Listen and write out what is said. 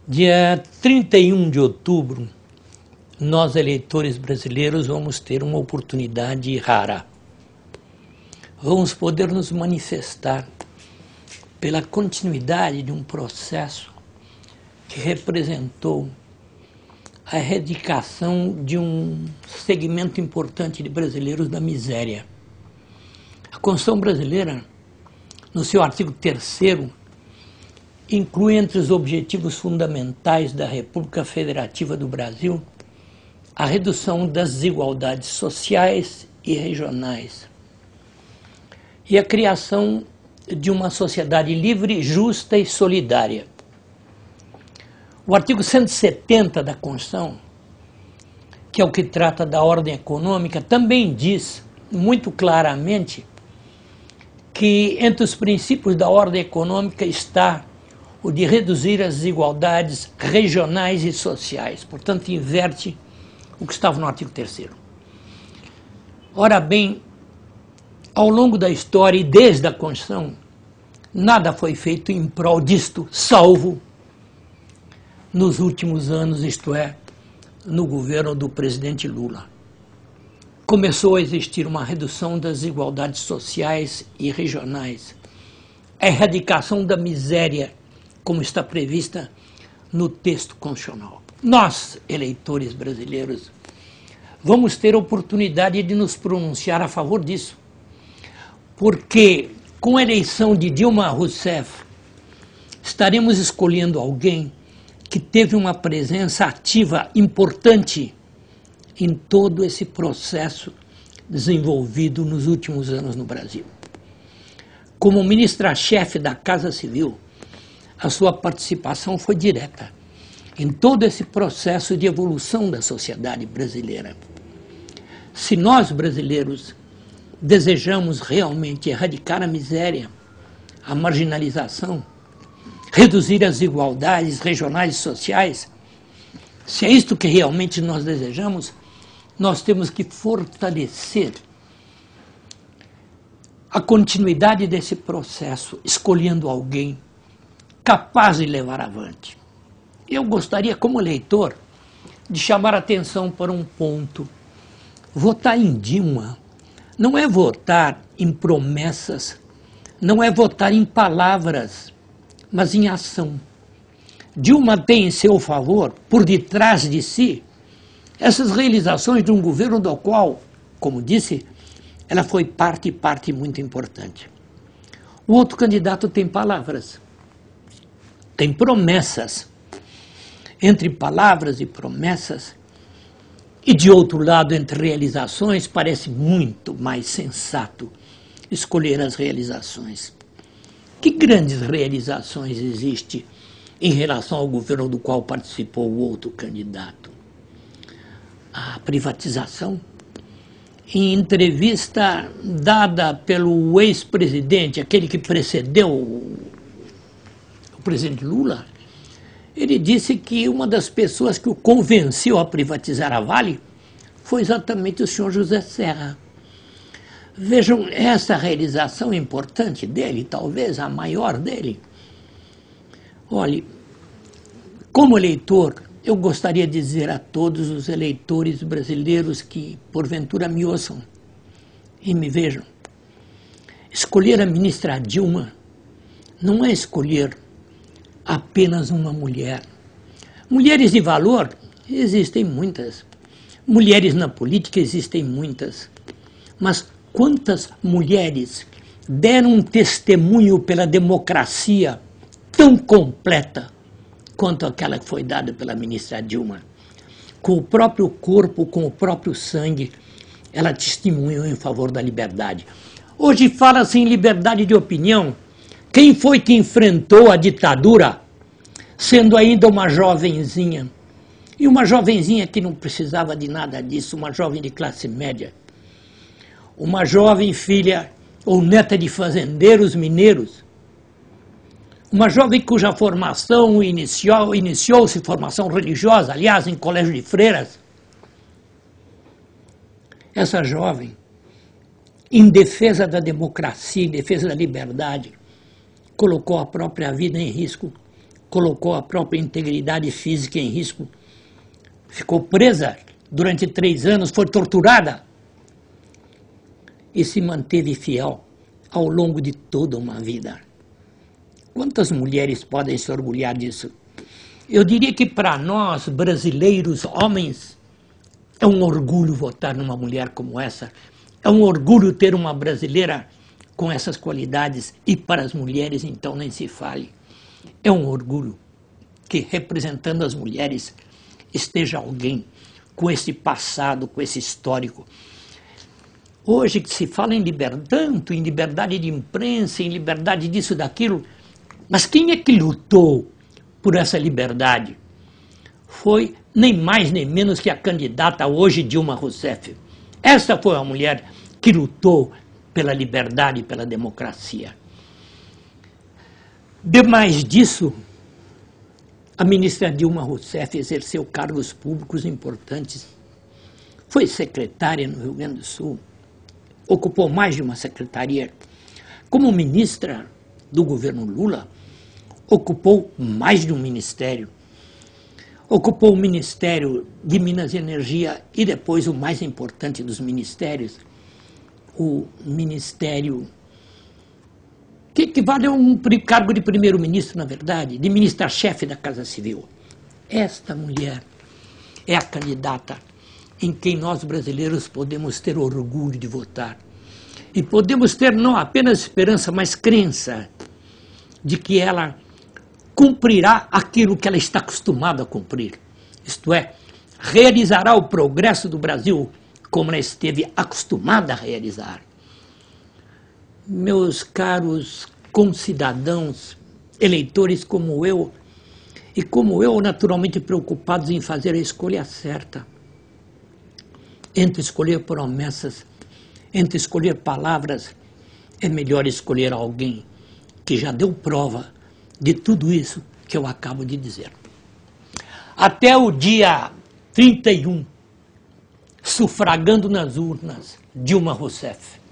Dia 31 de outubro, nós eleitores brasileiros vamos ter uma oportunidade rara. Vamos poder nos manifestar pela continuidade de um processo que representou a erradicação de um segmento importante de brasileiros da miséria. A Constituição brasileira, no seu artigo 3º, inclui entre os objetivos fundamentais da República Federativa do Brasil a redução das desigualdades sociais e regionais e a criação de uma sociedade livre, justa e solidária. O artigo 170 da Constituição, que é o que trata da ordem econômica, também diz muito claramente que entre os princípios da ordem econômica está o de reduzir as desigualdades regionais e sociais. Portanto, inverte o que estava no artigo 3º. Ora bem, ao longo da história e desde a Constituição, nada foi feito em prol disto, salvo nos últimos anos, isto é, no governo do presidente Lula. Começou a existir uma redução das desigualdades sociais e regionais, a erradicação da miséria, como está prevista no texto constitucional. Nós, eleitores brasileiros, vamos ter a oportunidade de nos pronunciar a favor disso, porque com a eleição de Dilma Rousseff, estaremos escolhendo alguém que teve uma presença ativa importante em todo esse processo desenvolvido nos últimos anos no Brasil. Como ministra-chefe da Casa Civil, a sua participação foi direta em todo esse processo de evolução da sociedade brasileira. Se nós, brasileiros, desejamos realmente erradicar a miséria, a marginalização, reduzir as desigualdades regionais e sociais, se é isto que realmente nós desejamos, nós temos que fortalecer a continuidade desse processo, escolhendo alguém capaz de levar avante. Eu gostaria, como eleitor, de chamar a atenção para um ponto. Votar em Dilma não é votar em promessas, não é votar em palavras, mas em ação. Dilma tem em seu favor, por detrás de si, essas realizações de um governo do qual, como disse, ela foi parte muito importante. O outro candidato tem palavras, tem promessas. Entre palavras e promessas, e de outro lado, entre realizações, parece muito mais sensato escolher as realizações. Que grandes realizações existem em relação ao governo do qual participou o outro candidato? A privatização. Em entrevista dada pelo ex-presidente, aquele que precedeu o presidente Lula, ele disse que uma das pessoas que o convenceu a privatizar a Vale foi exatamente o senhor José Serra. Vejam, essa realização importante dele, talvez a maior dele. Olhe, como eleitor, eu gostaria de dizer a todos os eleitores brasileiros que, porventura, me ouçam e me vejam, escolher a ministra Dilma não é escolher apenas uma mulher. Mulheres de valor existem muitas. Mulheres na política existem muitas. Mas quantas mulheres deram um testemunho pela democracia tão completa quanto aquela que foi dada pela ministra Dilma? Com o próprio corpo, com o próprio sangue, ela testemunhou em favor da liberdade. Hoje fala-se em liberdade de opinião. Quem foi que enfrentou a ditadura, sendo ainda uma jovenzinha? E uma jovenzinha que não precisava de nada disso, uma jovem de classe média. Uma jovem filha ou neta de fazendeiros mineiros. Uma jovem cuja formação iniciou-se formação religiosa, aliás, em colégio de freiras. Essa jovem, em defesa da democracia, em defesa da liberdade, colocou a própria vida em risco, colocou a própria integridade física em risco, ficou presa durante 3 anos, foi torturada e se manteve fiel ao longo de toda uma vida. Quantas mulheres podem se orgulhar disso? Eu diria que para nós, brasileiros, homens, é um orgulho votar numa mulher como essa. É um orgulho ter uma brasileira com essas qualidades, e para as mulheres, então, nem se fale. É um orgulho que, representando as mulheres, esteja alguém com esse passado, com esse histórico. Hoje que se fala tanto em liberdade de imprensa, em liberdade disso, daquilo, mas quem é que lutou por essa liberdade? Foi nem mais nem menos que a candidata hoje, Dilma Rousseff. Essa foi a mulher que lutou pela liberdade e pela democracia. Demais disso, a ministra Dilma Rousseff exerceu cargos públicos importantes. Foi secretária no Rio Grande do Sul, ocupou mais de uma secretaria. Como ministra do governo Lula, ocupou mais de um ministério. Ocupou o Ministério de Minas e Energia e depois o mais importante dos ministérios, o Ministério que equivale a um cargo de primeiro-ministro, na verdade, de ministra-chefe da Casa Civil. Esta mulher é a candidata em quem nós brasileiros podemos ter orgulho de votar. E podemos ter não apenas esperança, mas crença de que ela cumprirá aquilo que ela está acostumada a cumprir. Isto é, realizará o progresso do Brasil como ela esteve acostumada a realizar. Meus caros concidadãos, eleitores como eu, e como eu, naturalmente preocupados em fazer a escolha certa, entre escolher promessas, entre escolher palavras, é melhor escolher alguém que já deu prova de tudo isso que eu acabo de dizer. Até o dia 31, sufragando nas urnas, Dilma Rousseff.